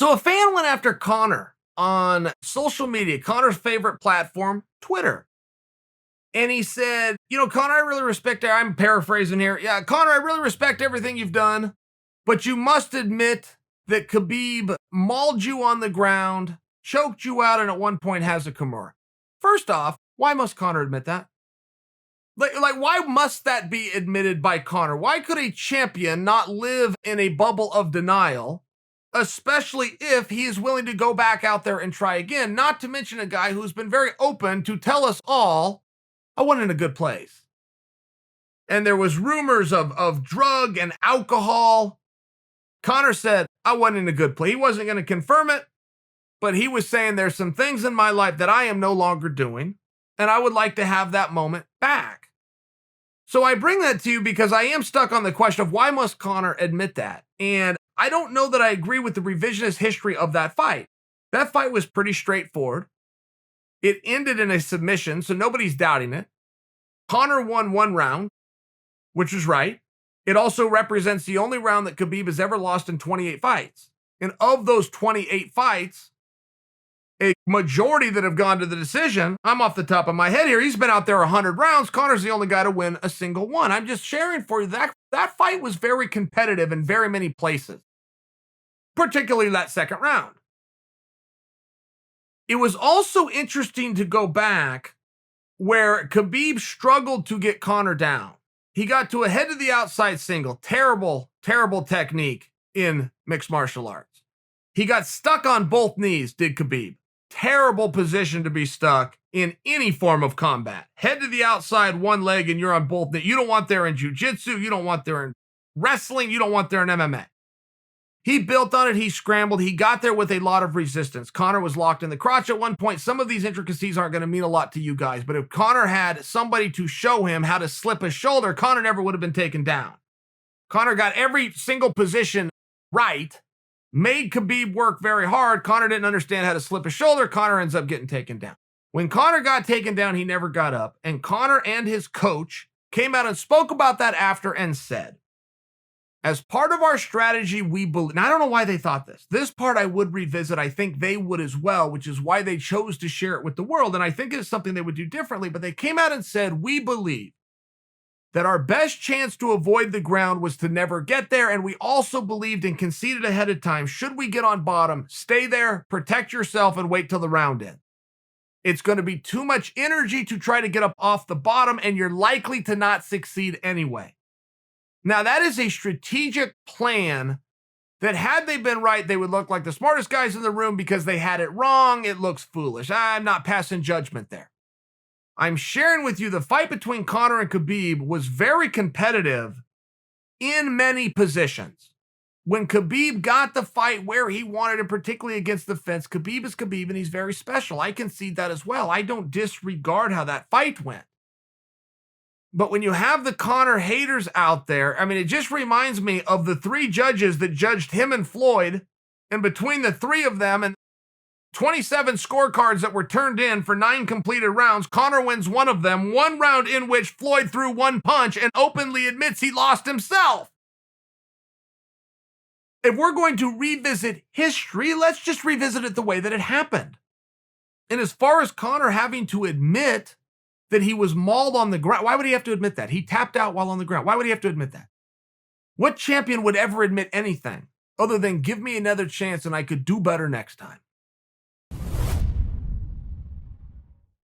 So a fan went after Conor on social media, Conor's favorite platform, Twitter. And he said, Conor, I really respect, I'm paraphrasing here. Yeah, Conor, I really respect everything you've done, but you must admit that Khabib mauled you on the ground, choked you out, and at one point has a Kimura. First off, why must Conor admit that? Why must that be admitted by Conor? Why could a champion not live in a bubble of denial, especially if he is willing to go back out there and try again? Not to mention a guy who's been very open to tell us all, I wasn't in a good place. And there was rumors of drug and alcohol. Conor said, I wasn't in a good place. He wasn't going to confirm it, but he was saying there's some things in my life that I am no longer doing, and I would like to have that moment back. So I bring that to you because I am stuck on the question of why must Conor admit that? And I don't know that I agree with the revisionist history of that fight. That fight was pretty straightforward. It ended in a submission, so nobody's doubting it. Conor won one round, which is right. It also represents the only round that Khabib has ever lost in 28 fights. And of those 28 fights, a majority that have gone to the decision, I'm off the top of my head here, he's been out there 100 rounds. Conor's the only guy to win a single one. I'm just sharing for you that fight was very competitive in very many places, particularly that second round. It was also interesting to go back where Khabib struggled to get Conor down. He got to a head to the outside single. Terrible, terrible technique in mixed martial arts. He got stuck on both knees, did Khabib. Terrible position to be stuck in any form of combat. Head to the outside, one leg, and you're on both knees. You don't want there in jiu-jitsu. You don't want there in wrestling. You don't want there in MMA. He built on it. He scrambled. He got there with a lot of resistance. Conor was locked in the crotch at one point. Some of these intricacies aren't going to mean a lot to you guys, but if Conor had somebody to show him how to slip a shoulder, Conor never would have been taken down. Conor got every single position right, made Khabib work very hard. Conor didn't understand how to slip a shoulder. Conor ends up getting taken down. When Conor got taken down, he never got up, and Conor and his coach came out and spoke about that after and said, as part of our strategy, we believe, and I don't know why they thought this. This part I would revisit. I think they would as well, which is why they chose to share it with the world. And I think it's something they would do differently. But they came out and said, we believe that our best chance to avoid the ground was to never get there. And we also believed and conceded ahead of time, should we get on bottom, stay there, protect yourself, and wait till the round ends. It's going to be too much energy to try to get up off the bottom, and you're likely to not succeed anyway. Now, that is a strategic plan that had they been right, they would look like the smartest guys in the room. Because they had it wrong, it looks foolish. I'm not passing judgment there. I'm sharing with you the fight between Conor and Khabib was very competitive in many positions. When Khabib got the fight where he wanted it, particularly against the fence, Khabib is Khabib and he's very special. I concede that as well. I don't disregard how that fight went. But when you have the Conor haters out there, it just reminds me of the three judges that judged him and Floyd, and between the three of them and 27 scorecards that were turned in for 9 completed rounds, Conor wins one of them, one round in which Floyd threw one punch and openly admits he lost himself. If we're going to revisit history, let's just revisit it the way that it happened. And as far as Conor having to admit that he was mauled on the ground, why would he have to admit that? He tapped out while on the ground. Why would he have to admit that? What champion would ever admit anything other than give me another chance and I could do better next time?